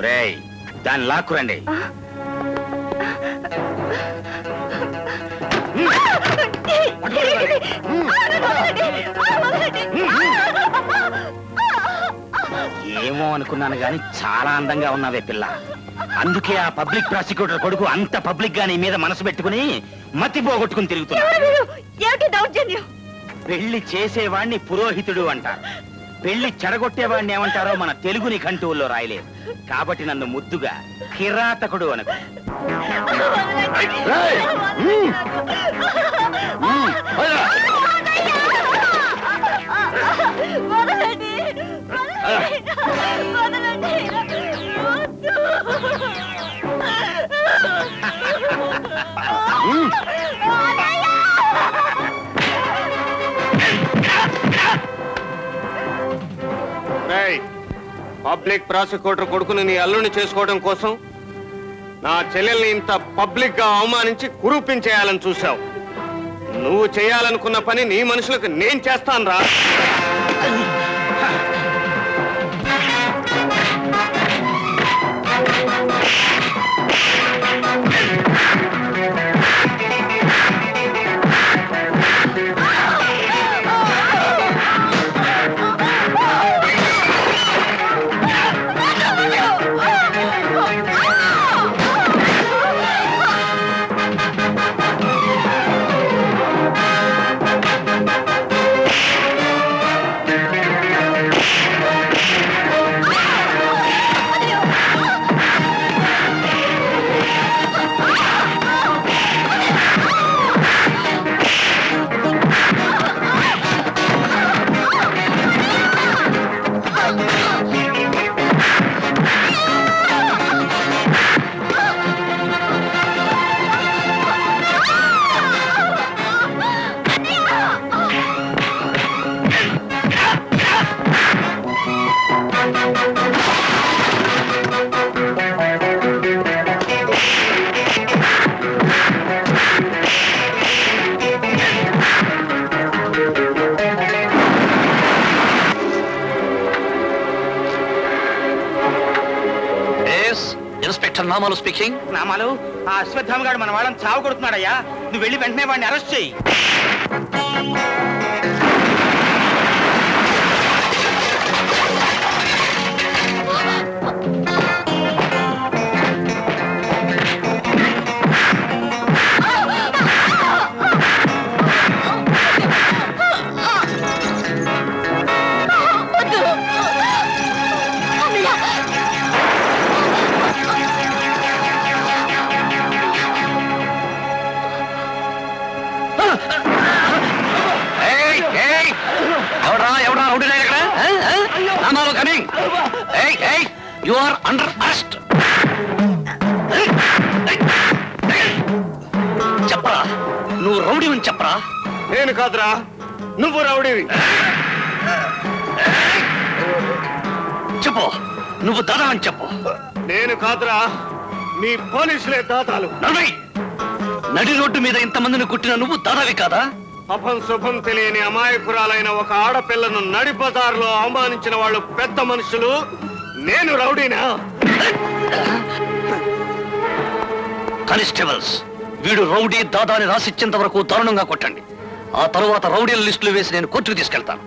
రేయ్ దాన్ని లాక్కురండి. ఏమో అనుకున్నాను గాని చాలా అందంగా ఉన్నావే పిల్ల. అందుకే ఆ పబ్లిక్ ప్రాసిక్యూటర్ కొడుకు అంత పబ్లిక్ గా నీ మీద మనసు పెట్టుకుని మతి పోగొట్టుకుని తిరుగుతున్నా. పెళ్లి చేసేవాణ్ణి పురోహితుడు అంటారు, పెళ్లి చెడగొట్టేవాడిని ఏమంటారో మన తెలుగు నిఘంటువుల్లో రాయలేదు. కాబట్టి నన్ను ముద్దుగా కిరాతకుడు అనుకో. పబ్లిక్ ప్రాసిక్యూటర్ కొడుకుని నీ అల్లుని చేసుకోవడం కోసం నా చెల్లెల్ని ఇంత పబ్లిక్ గా అవమానించి కురూపించేయాలని చూశావు. నువ్వు చేయాలనుకున్న పని నీ మనుషులకు నేను చేస్తాను రా. నామాలు స్పీకింగ్. నామాలు, ఆ అశ్వత్థామ గారు మన వాళ్ళని చావు కొడుతున్నాడయ్యా. నువ్వు వెళ్ళి వెంటనే వాడిని అరెస్ట్ చేయి. You are under arrest. చెప్పరా, నువ్వు రౌడీని చెప్పరా. నేను కాదురా, నువ్వు రౌడీవి. చెప్పు, నువ్వు దాదా అని చెప్పు. నేను కాదురా, మీ పోలీసులే దాదాలు. నడి రోడ్డు మీద ఇంతమందిని కుట్టిన నువ్వు దాదావి కాదా? అభం శుభం తెలియని అమాయకురాలైన ఒక ఆడపిల్లను నడి బజార్లో అవమానించిన వాళ్ళు పెద్ద మనుషులు. నేను రౌడీనా? కానిస్టేబుల్స్, వీడు రౌడీ దాదా అని రాసిచ్చేంత వరకు దారుణంగా కొట్టండి. ఆ తరువాత రౌడీల లిస్టులు వేసి నేను కోర్టుకు తీసుకెళ్తాను.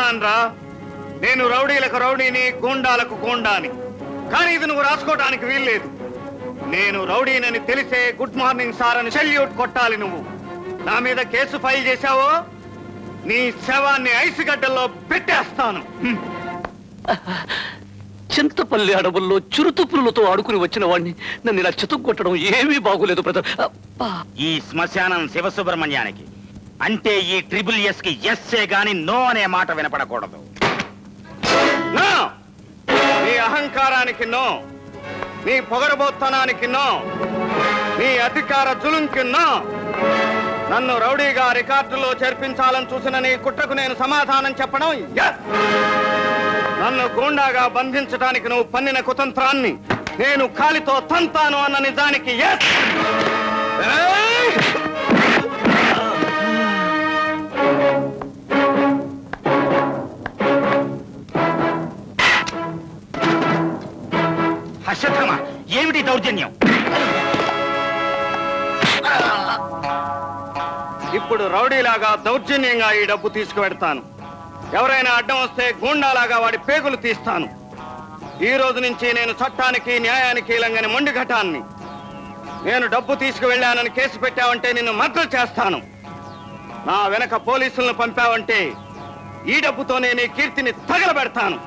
చెప్తున్నాను రా, నేను రౌడీలకు రౌడీని, గూండాలకు గూండాని. కానీ ఇది నువ్వు రాసుకోవడానికి వీల్లేదు. నేను రౌడీనని తెలిసే గుడ్ మార్నింగ్ సార్ అని సెల్యూట్ కొట్టాలి. నువ్వు నా మీద కేసు ఫైల్ చేశావో నీ శవాన్ని ఐసు గడ్డల్లో పెట్టేస్తాను. చింతపల్లి అడవుల్లో చిరుతుపులతో ఆడుకుని వచ్చిన వాడిని నన్ను ఇలా చితుక్కొట్టడం ఏమీ బాగోలేదు బ్రదర్. ఈ శ్మశానం శివసుబ్రహ్మణ్యానికి, అంటే ఈ ట్రిపుల్ ఎస్ కి ఎస్సే గాని నో అనే మాట వినపడకూడదు. నో, నీ అహంకారానికి నో, నీ పొగరబోత్తనానికి నో, నీ అధికార జులుంకి నో. నన్ను రౌడీగా రికార్డులో చేర్పించాలని చూసిన నీ కుట్రకు నేను సమాధానం చెప్పడం ఎస్. నన్ను గూండాగా బంధించడానికి నువ్వు పన్నిన కుతంత్రాన్ని నేను కాలితో తంతాను అన్న నిజానికి ఎస్. హర్షధర్మ, ఏమిటి దౌర్జన్యం? ఇప్పుడు రౌడీలాగా దౌర్జన్యంగా ఈ డబ్బు తీసుకువెడతాను. ఎవరైనా అడ్డం వస్తే గూండాలాగా వాడి పేగులు తీస్తాను. ఈ రోజు నుంచి నేను చట్టానికి న్యాయానికి లంగని మొండి ఘటాన్ని. నేను డబ్బు తీసుకువెళ్ళానని కేసు పెట్టావంటే నిన్ను మర్డర్ చేస్తాను. నా వెనక పోలీసులను పంపావంటే ఈ డబ్బుతోనే నీ కీర్తిని తగలబెడతాను.